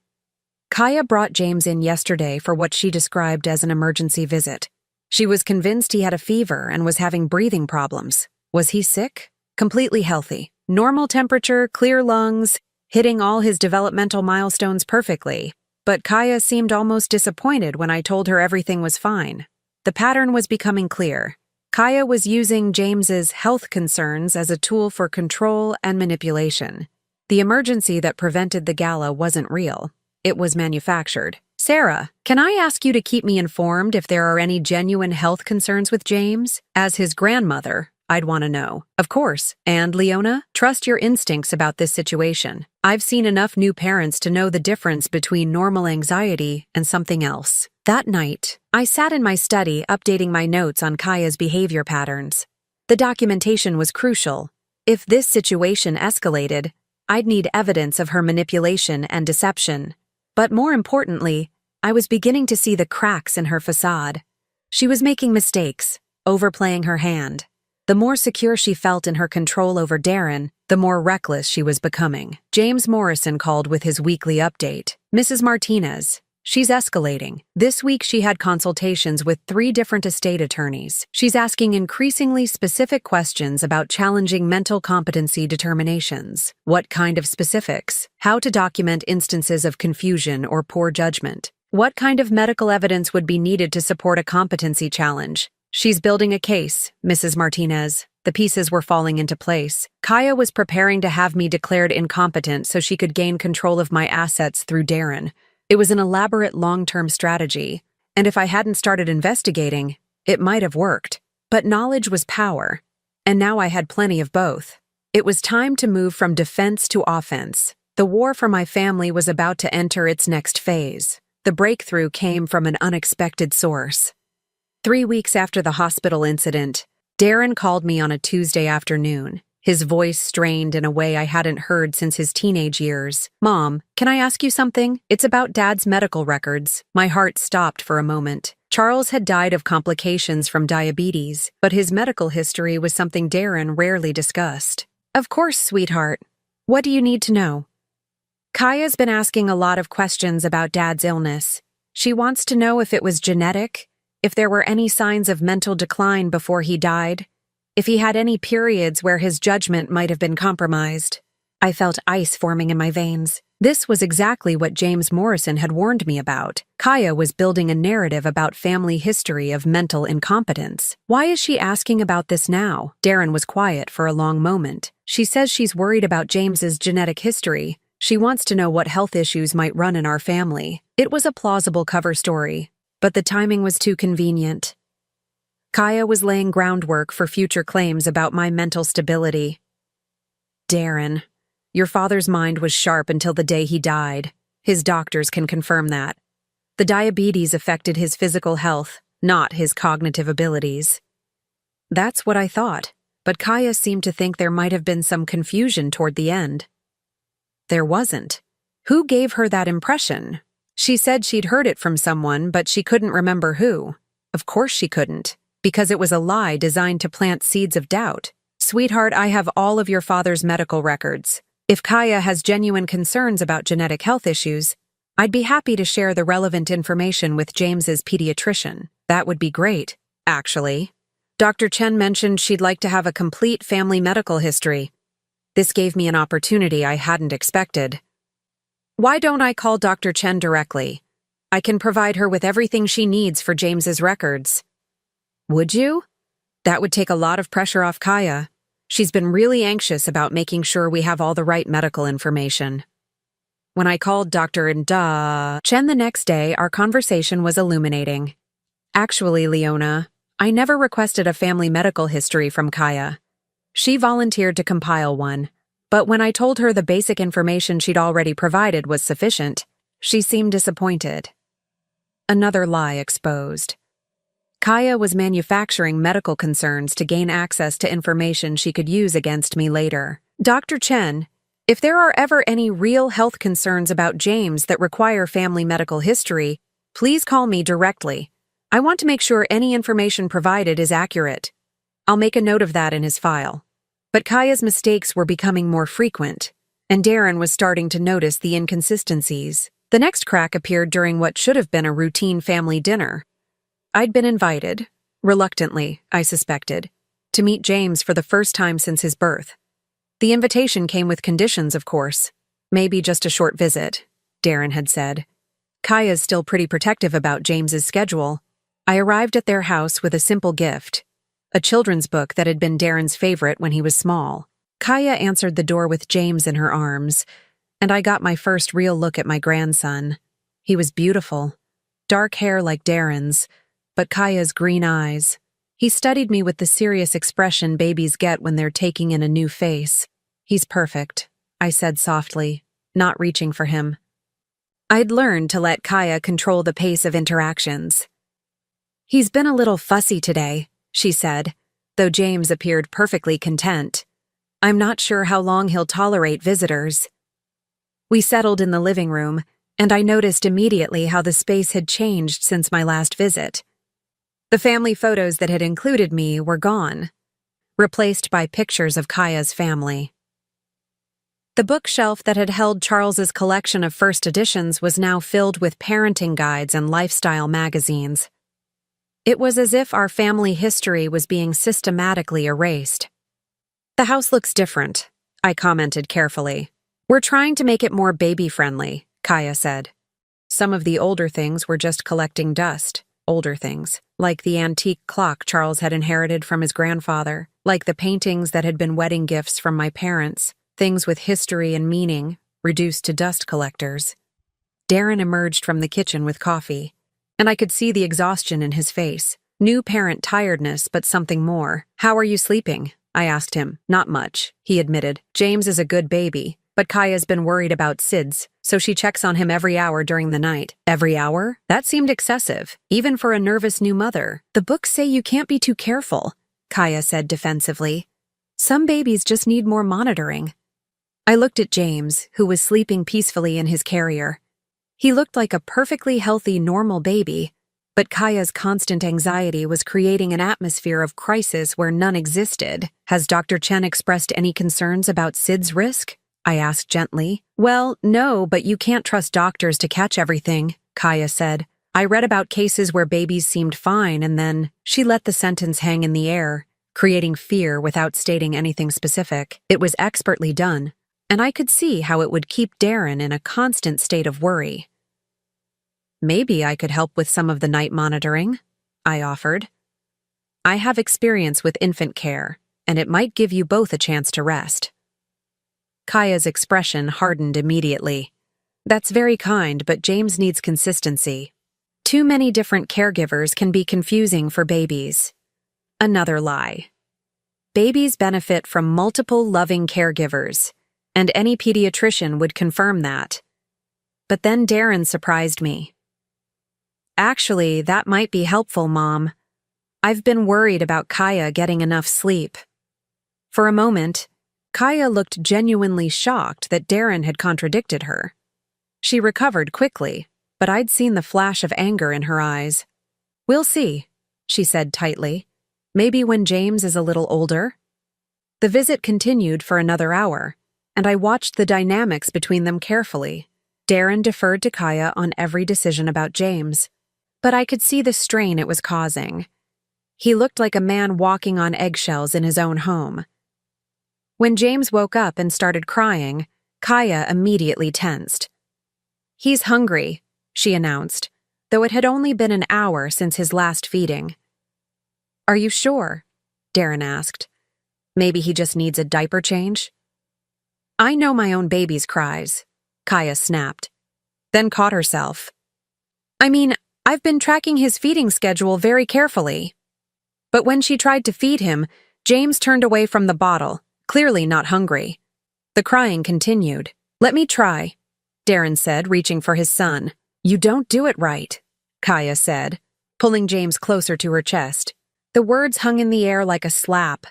Kaya brought James in yesterday for what she described as an emergency visit. She was convinced he had a fever and was having breathing problems. Was he sick? Completely healthy. Normal temperature, clear lungs, hitting all his developmental milestones perfectly. But Kaya seemed almost disappointed when I told her everything was fine. The pattern was becoming clear. Kaya was using James's health concerns as a tool for control and manipulation. The emergency that prevented the gala wasn't real. It was manufactured. "Sarah, can I ask you to keep me informed if there are any genuine health concerns with James? As his grandmother, I'd want to know. Of course. And, Leona, trust your instincts about this situation. I've seen enough new parents to know the difference between normal anxiety and something else. That night, I sat in my study updating my notes on Kaya's behavior patterns. The documentation was crucial. If this situation escalated, I'd need evidence of her manipulation and deception. But more importantly, I was beginning to see the cracks in her facade. She was making mistakes, overplaying her hand. The more secure she felt in her control over Darren, the more reckless she was becoming. James Morrison called with his weekly update. Mrs. Martinez, she's escalating. This week she had consultations with 3 different estate attorneys. She's asking increasingly specific questions about challenging mental competency determinations. What kind of specifics? How to document instances of confusion or poor judgment. What kind of medical evidence would be needed to support a competency challenge? She's building a case, Mrs. Martinez. The pieces were falling into place. Kaya was preparing to have me declared incompetent so she could gain control of my assets through Darren. It was an elaborate long-term strategy, and if I hadn't started investigating, it might have worked. But knowledge was power, and now I had plenty of both. It was time to move from defense to offense. The war for my family was about to enter its next phase. The breakthrough came from an unexpected source. 3 weeks after the hospital incident, Darren called me on a Tuesday afternoon, his voice strained in a way I hadn't heard since his teenage years. "Mom, can I ask you something? It's about Dad's medical records." My heart stopped for a moment. Charles had died of complications from diabetes, but his medical history was something Darren rarely discussed. "Of course, sweetheart. What do you need to know?" "Kaya's been asking a lot of questions about Dad's illness. She wants to know if it was genetic, if there were any signs of mental decline before he died, if he had any periods where his judgment might have been compromised." I felt ice forming in my veins. This was exactly what James Morrison had warned me about. Kaya was building a narrative about family history of mental incompetence. Why is she asking about this now? Darren was quiet for a long moment. "She says she's worried about James's genetic history. She wants to know what health issues might run in our family." It was a plausible cover story, but the timing was too convenient. Kaya was laying groundwork for future claims about my mental stability. "Darren, your father's mind was sharp until the day he died. His doctors can confirm that. The diabetes affected his physical health, not his cognitive abilities." That's what I thought, but Kaya seemed to think there might have been some confusion toward the end. There wasn't. Who gave her that impression? She said she'd heard it from someone, but she couldn't remember who. Of course she couldn't, because it was a lie designed to plant seeds of doubt. "Sweetheart, I have all of your father's medical records. If Kaya has genuine concerns about genetic health issues, I'd be happy to share the relevant information with James's pediatrician. That would be great, actually. Dr. Chen mentioned she'd like to have a complete family medical history." This gave me an opportunity I hadn't expected. "Why don't I call Dr. Chen directly? I can provide her with everything she needs for James's records." "Would you?" That would take a lot of pressure off Kaya. She's been really anxious about making sure we have all the right medical information. When I called Dr. Chen the next day, our conversation was illuminating. "Actually, Leona, I never requested a family medical history from Kaya. She volunteered to compile one. But when I told her the basic information she'd already provided was sufficient, she seemed disappointed." Another lie exposed. Kaya was manufacturing medical concerns to gain access to information she could use against me later. "Dr. Chen, if there are ever any real health concerns about James that require family medical history, please call me directly. I want to make sure any information provided is accurate. I'll make a note of that in his file." But Kaya's mistakes were becoming more frequent, and Darren was starting to notice the inconsistencies. The next crack appeared during what should have been a routine family dinner. I'd been invited, reluctantly, I suspected, to meet James for the first time since his birth. The invitation came with conditions, of course. Maybe just a short visit, Darren had said. Kaya's still pretty protective about James's schedule. I arrived at their house with a simple gift, a children's book that had been Darren's favorite when he was small. Kaya answered the door with James in her arms, and I got my first real look at my grandson. He was beautiful, dark hair like Darren's, but Kaya's green eyes. He studied me with the serious expression babies get when they're taking in a new face. "He's perfect," I said softly, not reaching for him. I'd learned to let Kaya control the pace of interactions. "He's been a little fussy today," she said, though James appeared perfectly content. "I'm not sure how long he'll tolerate visitors." We settled in the living room, and I noticed immediately how the space had changed since my last visit. The family photos that had included me were gone, replaced by pictures of Kaya's family. The bookshelf that had held Charles's collection of first editions was now filled with parenting guides and lifestyle magazines. It was as if our family history was being systematically erased. "The house looks different," I commented carefully. "We're trying to make it more baby-friendly," Kaya said. Some of the older things were just collecting dust. Older things, like the antique clock Charles had inherited from his grandfather, like the paintings that had been wedding gifts from my parents, things with history and meaning, reduced to dust collectors. Darren emerged from the kitchen with coffee, and I could see the exhaustion in his face. New parent tiredness, but something more. "How are you sleeping?" I asked him. "Not much," he admitted. "James is a good baby, but Kaya's been worried about SIDS, so she checks on him every hour during the night." "Every hour?" That seemed excessive, even for a nervous new mother. "The books say you can't be too careful," Kaya said defensively. "Some babies just need more monitoring." I looked at James, who was sleeping peacefully in his carrier. He looked like a perfectly healthy, normal baby, but Kaya's constant anxiety was creating an atmosphere of crisis where none existed. "Has Dr. Chen expressed any concerns about SIDS risk?" I asked gently. "Well, no, but you can't trust doctors to catch everything," Kaya said. "I read about cases where babies seemed fine and then..." She let the sentence hang in the air, creating fear without stating anything specific. It was expertly done, and I could see how it would keep Darren in a constant state of worry. "Maybe I could help with some of the night monitoring," I offered. "I have experience with infant care, and it might give you both a chance to rest." Kaya's expression hardened immediately. "That's very kind, but James needs consistency. Too many different caregivers can be confusing for babies." Another lie. Babies benefit from multiple loving caregivers, and any pediatrician would confirm that. But then Darren surprised me. "Actually, that might be helpful, Mom. I've been worried about Kaya getting enough sleep." For a moment, Kaya looked genuinely shocked that Darren had contradicted her. She recovered quickly, but I'd seen the flash of anger in her eyes. "We'll see," she said tightly. "Maybe when James is a little older." The visit continued for another hour, and I watched the dynamics between them carefully. Darren deferred to Kaya on every decision about James, but I could see the strain it was causing. He looked like a man walking on eggshells in his own home. When James woke up and started crying, Kaya immediately tensed. "He's hungry," she announced, though it had only been an hour since his last feeding. "Are you sure?" Darren asked. "Maybe he just needs a diaper change?" "I know my own baby's cries," Kaya snapped, then caught herself. "I mean, I've been tracking his feeding schedule very carefully." But when she tried to feed him, James turned away from the bottle, clearly not hungry. The crying continued. "Let me try," Darren said, reaching for his son. "You don't do it right," Kaya said, pulling James closer to her chest. The words hung in the air like a slap.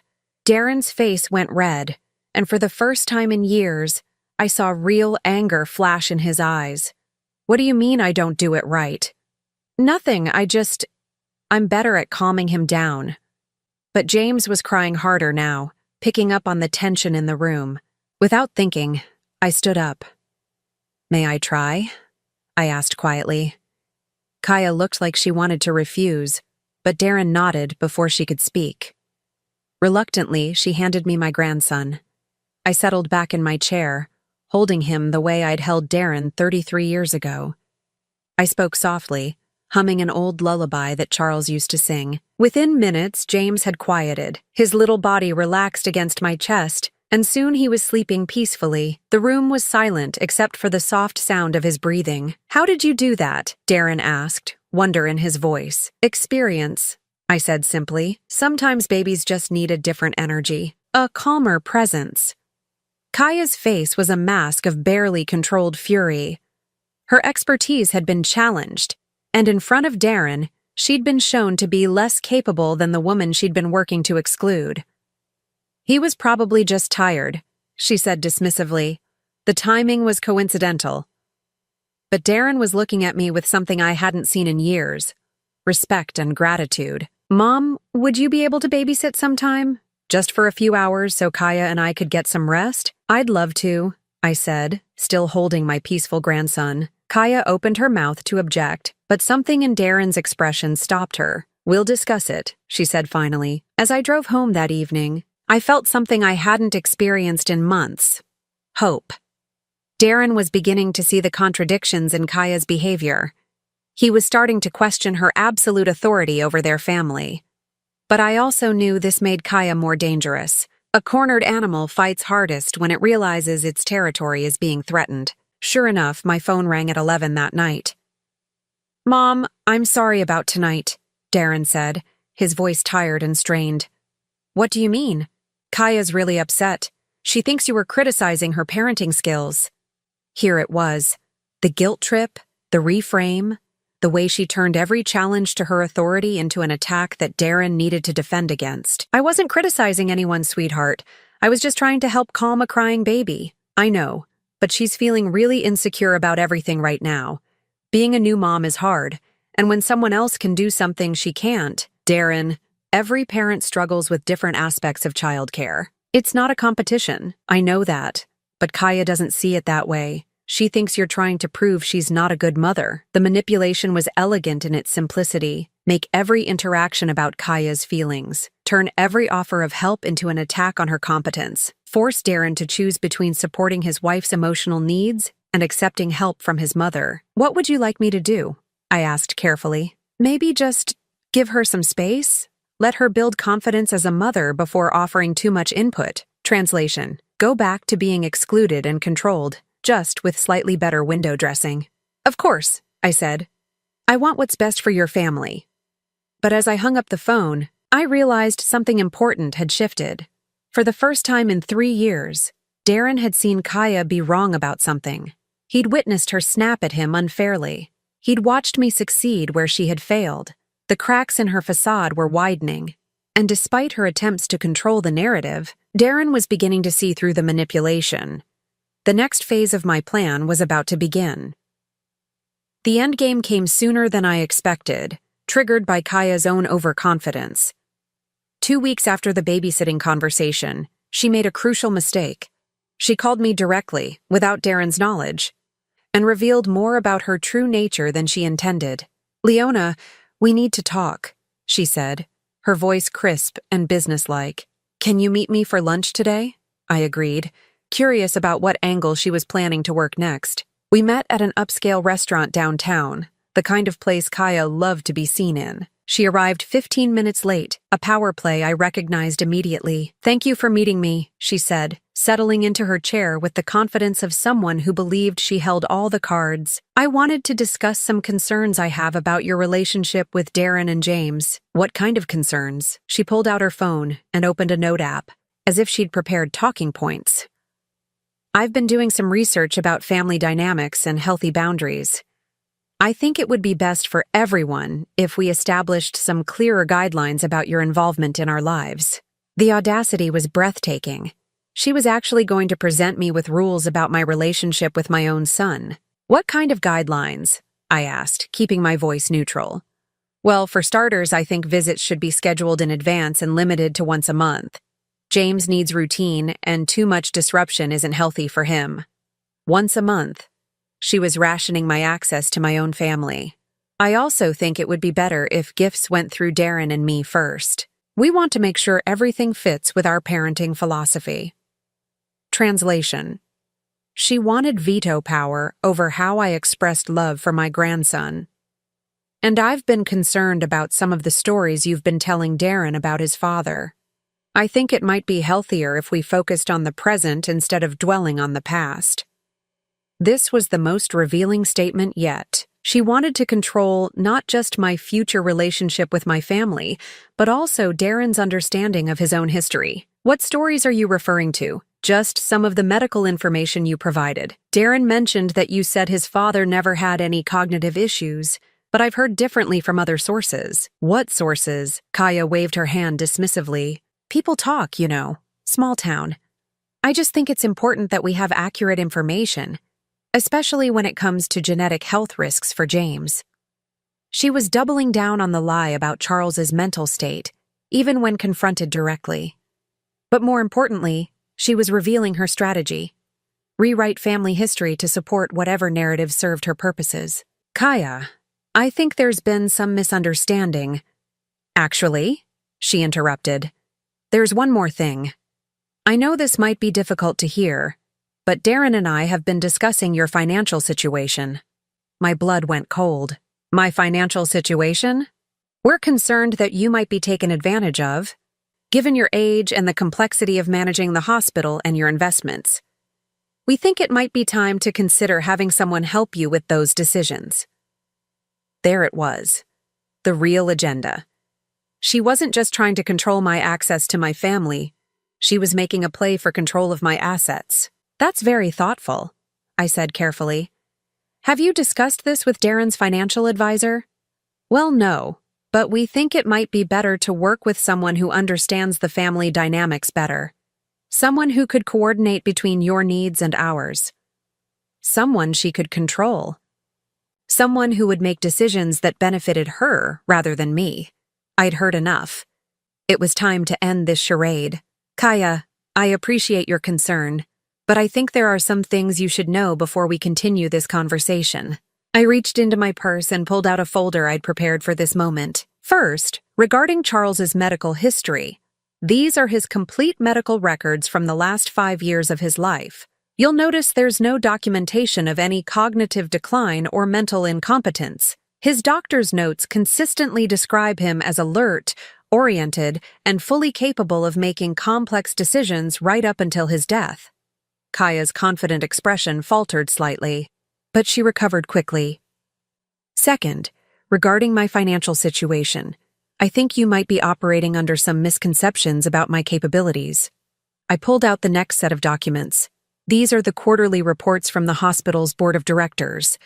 Darren's face went red, and for the first time in years, I saw real anger flash in his eyes. "What do you mean I don't do it right?" "Nothing, I'm better at calming him down." But James was crying harder now, picking up on the tension in the room. Without thinking, I stood up. "May I try?" I asked quietly. Kaya looked like she wanted to refuse, but Darren nodded before she could speak. Reluctantly, she handed me my grandson. I settled back in my chair, holding him the way I'd held Darren 33 years ago. I spoke softly, humming an old lullaby that Charles used to sing. Within minutes, James had quieted. His little body relaxed against my chest, and soon he was sleeping peacefully. The room was silent except for the soft sound of his breathing. "How did you do that?" Darren asked, wonder in his voice. "Experience," I said simply. Sometimes babies just need a different energy, a calmer presence. Kaya's face was a mask of barely controlled fury. Her expertise had been challenged, and in front of Darren, she'd been shown to be less capable than the woman she'd been working to exclude. He was probably just tired, she said dismissively. The timing was coincidental. But Darren was looking at me with something I hadn't seen in years: respect and gratitude. Mom, would you be able to babysit sometime? Just for a few hours so Kaya and I could get some rest? I'd love to, I said, still holding my peaceful grandson. Kaya opened her mouth to object, but something in Darren's expression stopped her. We'll discuss it, she said finally. As I drove home that evening, I felt something I hadn't experienced in months: hope. Darren was beginning to see the contradictions in Kaya's behavior. He was starting to question her absolute authority over their family. But I also knew this made Kaya more dangerous. A cornered animal fights hardest when it realizes its territory is being threatened. Sure enough, my phone rang at 11 that night. Mom, I'm sorry about tonight, Darren said, his voice tired and strained. What do you mean? Kaya's really upset. She thinks you were criticizing her parenting skills. Here it was. The guilt trip, the reframe, the way she turned every challenge to her authority into an attack that Darren needed to defend against. I wasn't criticizing anyone, sweetheart. I was just trying to help calm a crying baby. I know, but she's feeling really insecure about everything right now. Being a new mom is hard, and when someone else can do something she can't, Darren, every parent struggles with different aspects of childcare. It's not a competition, I know that, but Kaya doesn't see it that way. She thinks you're trying to prove she's not a good mother. The manipulation was elegant in its simplicity. Make every interaction about Kaya's feelings. Turn every offer of help into an attack on her competence. Force Darren to choose between supporting his wife's emotional needs and accepting help from his mother. What would you like me to do? I asked carefully. Maybe just give her some space? Let her build confidence as a mother before offering too much input. Translation: go back to being excluded and controlled, just with slightly better window dressing. Of course, I said. I want what's best for your family. But as I hung up the phone, I realized something important had shifted. For the first time in 3 years, Darren had seen Kaya be wrong about something. He'd witnessed her snap at him unfairly. He'd watched me succeed where she had failed. The cracks in her facade were widening, and despite her attempts to control the narrative, Darren was beginning to see through the manipulation. The next phase of my plan was about to begin. The endgame came sooner than I expected, triggered by Kaya's own overconfidence. 2 weeks after the babysitting conversation, she made a crucial mistake. She called me directly, without Darren's knowledge, and revealed more about her true nature than she intended. Leona, we need to talk, she said, her voice crisp and businesslike. Can you meet me for lunch today? I agreed, curious about what angle she was planning to work next. We met at an upscale restaurant downtown, the kind of place Kaya loved to be seen in. She arrived 15 minutes late, a power play I recognized immediately. Thank you for meeting me, she said, settling into her chair with the confidence of someone who believed she held all the cards. I wanted to discuss some concerns I have about your relationship with Darren and James. What kind of concerns? She pulled out her phone and opened a note app, as if she'd prepared talking points. I've been doing some research about family dynamics and healthy boundaries. I think it would be best for everyone if we established some clearer guidelines about your involvement in our lives. The audacity was breathtaking. She was actually going to present me with rules about my relationship with my own son. What kind of guidelines? I asked, keeping my voice neutral. Well, for starters, I think visits should be scheduled in advance and limited to once a month. James needs routine, and too much disruption isn't healthy for him. Once a month. She was rationing my access to my own family. I also think it would be better if gifts went through Darren and me first. We want to make sure everything fits with our parenting philosophy. Translation: she wanted veto power over how I expressed love for my grandson. And I've been concerned about some of the stories you've been telling Darren about his father. I think it might be healthier if we focused on the present instead of dwelling on the past. This was the most revealing statement yet. She wanted to control not just my future relationship with my family, but also Darren's understanding of his own history. What stories are you referring to? Just some of the medical information you provided. Darren mentioned that you said his father never had any cognitive issues, but I've heard differently from other sources. What sources? Kaya waved her hand dismissively. People talk, you know. Small town. I just think it's important that we have accurate information, especially when it comes to genetic health risks for James. She was doubling down on the lie about Charles's mental state, even when confronted directly. But more importantly, she was revealing her strategy. Rewrite family history to support whatever narrative served her purposes. Kaya, I think there's been some misunderstanding. Actually, she interrupted, there's one more thing. I know this might be difficult to hear, but Darren and I have been discussing your financial situation. My blood went cold. My financial situation? We're concerned that you might be taken advantage of, given your age and the complexity of managing the hospital and your investments. We think it might be time to consider having someone help you with those decisions. There it was. The real agenda. She wasn't just trying to control my access to my family. She was making a play for control of my assets. That's very thoughtful, I said carefully. Have you discussed this with Darren's financial advisor? Well, no, but we think it might be better to work with someone who understands the family dynamics better. Someone who could coordinate between your needs and ours. Someone she could control. Someone who would make decisions that benefited her rather than me. I'd heard enough. It was time to end this charade. Kaya, I appreciate your concern, but I think there are some things you should know before we continue this conversation. I reached into my purse and pulled out a folder I'd prepared for this moment. First, regarding Charles's medical history. These are his complete medical records from the last 5 years of his life. You'll notice there's no documentation of any cognitive decline or mental incompetence. His doctor's notes consistently describe him as alert, oriented, and fully capable of making complex decisions right up until his death. Kaya's confident expression faltered slightly, but she recovered quickly. Second, regarding my financial situation, I think you might be operating under some misconceptions about my capabilities. I pulled out the next set of documents. These are the quarterly reports from the hospital's board of directors.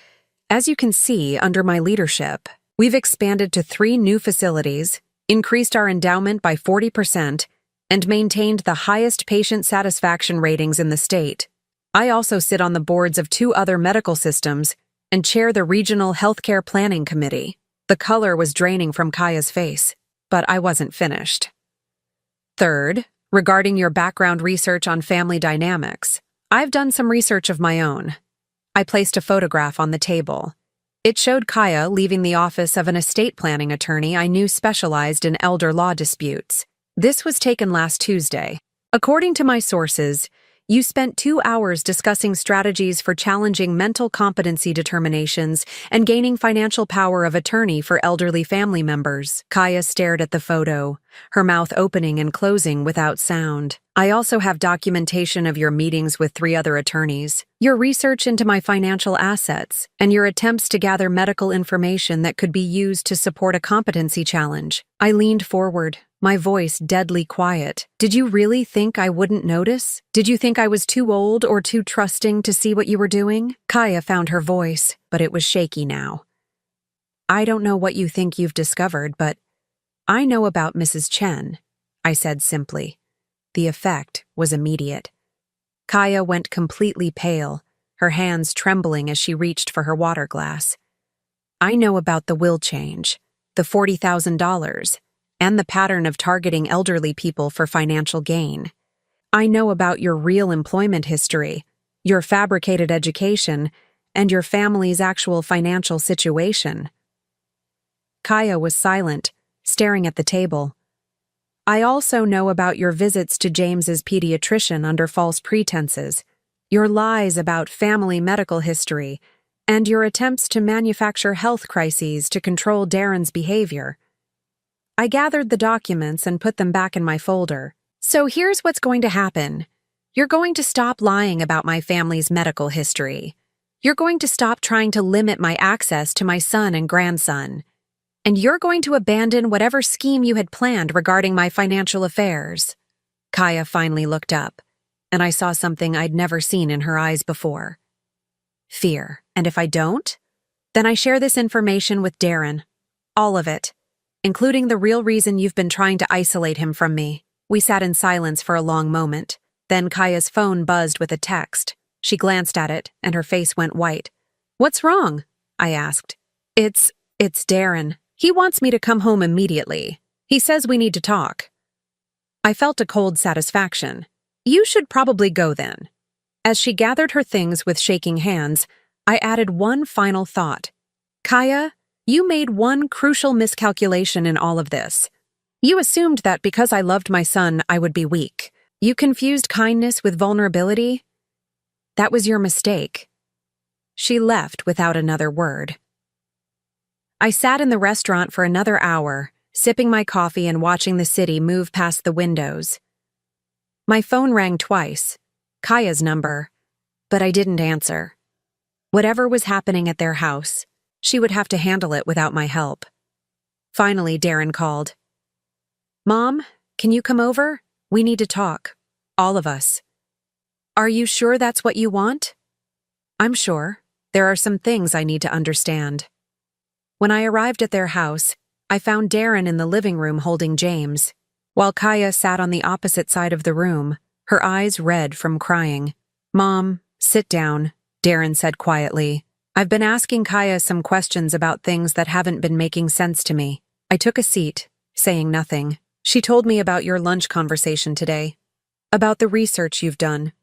As you can see, under my leadership, we've expanded to 3 new facilities, increased our endowment by 40%, and maintained the highest patient satisfaction ratings in the state. I also sit on the boards of 2 other medical systems and chair the Regional Healthcare Planning Committee. The color was draining from Kaya's face, but I wasn't finished. Third, regarding your background research on family dynamics, I've done some research of my own. I placed a photograph on the table. It showed Kaya leaving the office of an estate planning attorney I knew specialized in elder law disputes. This was taken last Tuesday. According to my sources, you spent 2 hours discussing strategies for challenging mental competency determinations and gaining financial power of attorney for elderly family members. Kaya stared at the photo, her mouth opening and closing without sound. I also have documentation of your meetings with 3 other attorneys, your research into my financial assets, and your attempts to gather medical information that could be used to support a competency challenge. I leaned forward, my voice deadly quiet. Did you really think I wouldn't notice? Did you think I was too old or too trusting to see what you were doing? Kaya found her voice, but it was shaky now. I don't know what you think you've discovered, but I know about Mrs. Chen, I said simply. The effect was immediate. Kaya went completely pale, her hands trembling as she reached for her water glass. I know about the will change, the $40,000, and the pattern of targeting elderly people for financial gain. I know about your real employment history, your fabricated education, and your family's actual financial situation. Kaya was silent, staring at the table. I also know about your visits to James's pediatrician under false pretenses, your lies about family medical history, and your attempts to manufacture health crises to control Darren's behavior. I gathered the documents and put them back in my folder. So here's what's going to happen. You're going to stop lying about my family's medical history. You're going to stop trying to limit my access to my son and grandson. And you're going to abandon whatever scheme you had planned regarding my financial affairs. Kaya finally looked up, and I saw something I'd never seen in her eyes before. Fear. And if I don't? Then I share this information with Darren. All of it, including the real reason you've been trying to isolate him from me. We sat in silence for a long moment. Then Kaya's phone buzzed with a text. She glanced at it, and her face went white. "What's wrong?" I asked. It's Darren. He wants me to come home immediately. He says we need to talk." I felt a cold satisfaction. "You should probably go then." As she gathered her things with shaking hands, I added one final thought. "Kaya, you made one crucial miscalculation in all of this. You assumed that because I loved my son, I would be weak. You confused kindness with vulnerability. That was your mistake." She left without another word. I sat in the restaurant for another hour, sipping my coffee and watching the city move past the windows. My phone rang twice, Kaya's number, but I didn't answer. Whatever was happening at their house, she would have to handle it without my help. Finally, Darren called. "Mom, can you come over? We need to talk. All of us." "Are you sure that's what you want?" "I'm sure. There are some things I need to understand." When I arrived at their house, I found Darren in the living room holding James, while Kaya sat on the opposite side of the room, her eyes red from crying. "Mom, sit down," Darren said quietly. "I've been asking Kaya some questions about things that haven't been making sense to me." I took a seat, saying nothing. "She told me about your lunch conversation today, about the research you've done.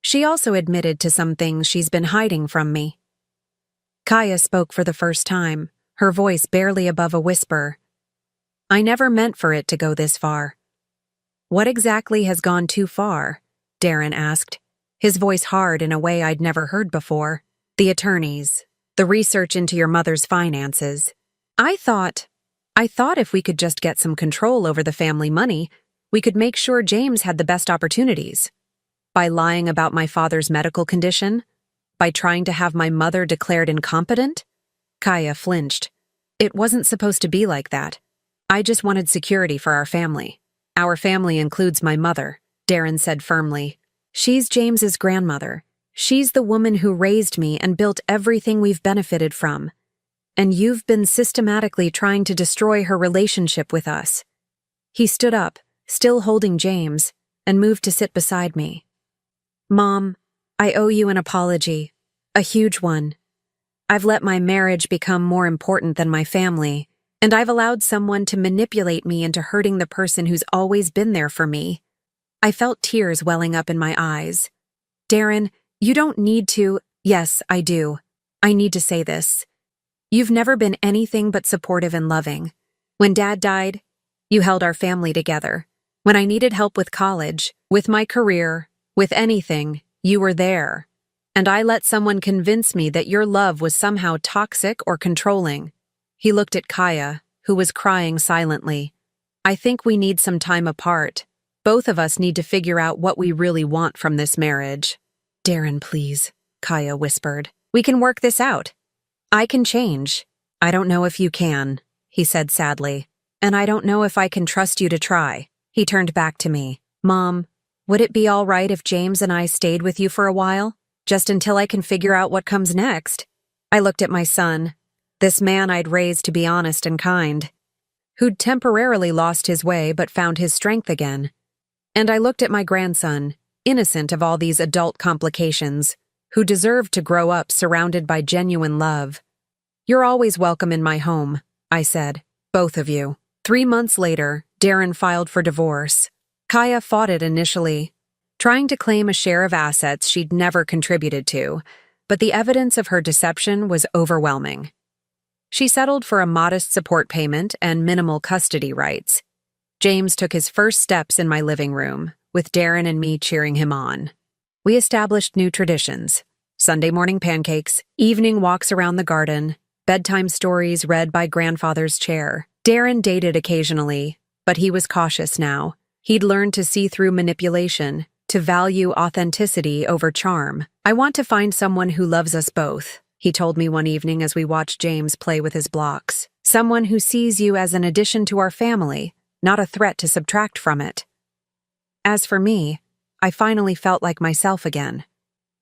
She also admitted to some things she's been hiding from me." Kaya spoke for the first time, her voice barely above a whisper. "I never meant for it to go this far." "What exactly has gone too far?" Darren asked, his voice hard in a way I'd never heard before. "The attorneys, the research into your mother's finances. I thought if we could just get some control over the family money, we could make sure James had the best opportunities. By lying about my father's medical condition? By trying to have my mother declared incompetent?" Kaya flinched. "It wasn't supposed to be like that. I just wanted security for our family." "Our family includes my mother," Darren said firmly. "She's James's grandmother. She's the woman who raised me and built everything we've benefited from. And you've been systematically trying to destroy her relationship with us." He stood up, still holding James, and moved to sit beside me. "Mom, I owe you an apology. A huge one. I've let my marriage become more important than my family, and I've allowed someone to manipulate me into hurting the person who's always been there for me." I felt tears welling up in my eyes. "Darren, you don't need to—" "Yes, I do. I need to say this. You've never been anything but supportive and loving. When Dad died, you held our family together. When I needed help with college, with my career, with anything, you were there. And I let someone convince me that your love was somehow toxic or controlling." He looked at Kaya, who was crying silently. "I think we need some time apart. Both of us need to figure out what we really want from this marriage." "Darren, please," Kaya whispered. "We can work this out. I can change." "I don't know if you can," he said sadly. "And I don't know if I can trust you to try." He turned back to me. "Mom, would it be all right if James and I stayed with you for a while? Just until I can figure out what comes next?" I looked at my son, this man I'd raised to be honest and kind, who'd temporarily lost his way but found his strength again. And I looked at my grandson, innocent of all these adult complications, who deserved to grow up surrounded by genuine love. "You're always welcome in my home," I said. "Both of you." 3 months later, Darren filed for divorce. Kaya fought it initially, trying to claim a share of assets she'd never contributed to, but the evidence of her deception was overwhelming. She settled for a modest support payment and minimal custody rights. James took his first steps in my living room, with Darren and me cheering him on. We established new traditions: Sunday morning pancakes, evening walks around the garden, bedtime stories read by grandfather's chair. Darren dated occasionally, but he was cautious now. He'd learned to see through manipulation, to value authenticity over charm. I want to find someone who loves us both, he told me one evening as we watched James play with his blocks. Someone who sees you as an addition to our family, not a threat to subtract from it. As for me, I finally felt like myself again.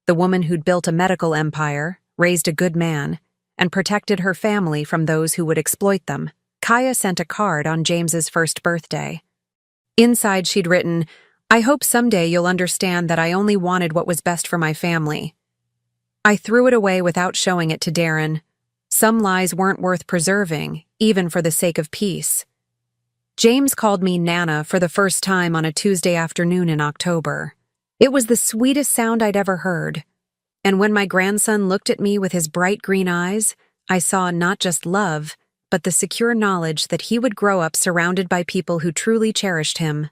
The woman who'd built a medical empire, raised a good man, and protected her family from those who would exploit them. Kaya sent a card on James's first birthday. Inside she'd written, "I hope someday you'll understand that I only wanted what was best for my family." I threw it away without showing it to Darren. Some lies weren't worth preserving, even for the sake of peace. James called me Nana for the first time on a Tuesday afternoon in October. It was the sweetest sound I'd ever heard. And when my grandson looked at me with his bright green eyes, I saw not just love, but the secure knowledge that he would grow up surrounded by people who truly cherished him.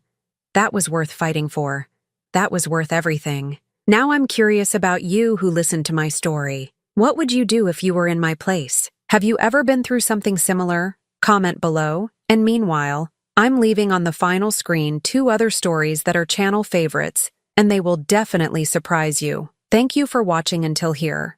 That was worth fighting for. That was worth everything. Now I'm curious about you who listened to my story. What would you do if you were in my place? Have you ever been through something similar? Comment below. And meanwhile, I'm leaving on the final screen 2 other stories that are channel favorites, and they will definitely surprise you. Thank you for watching until here.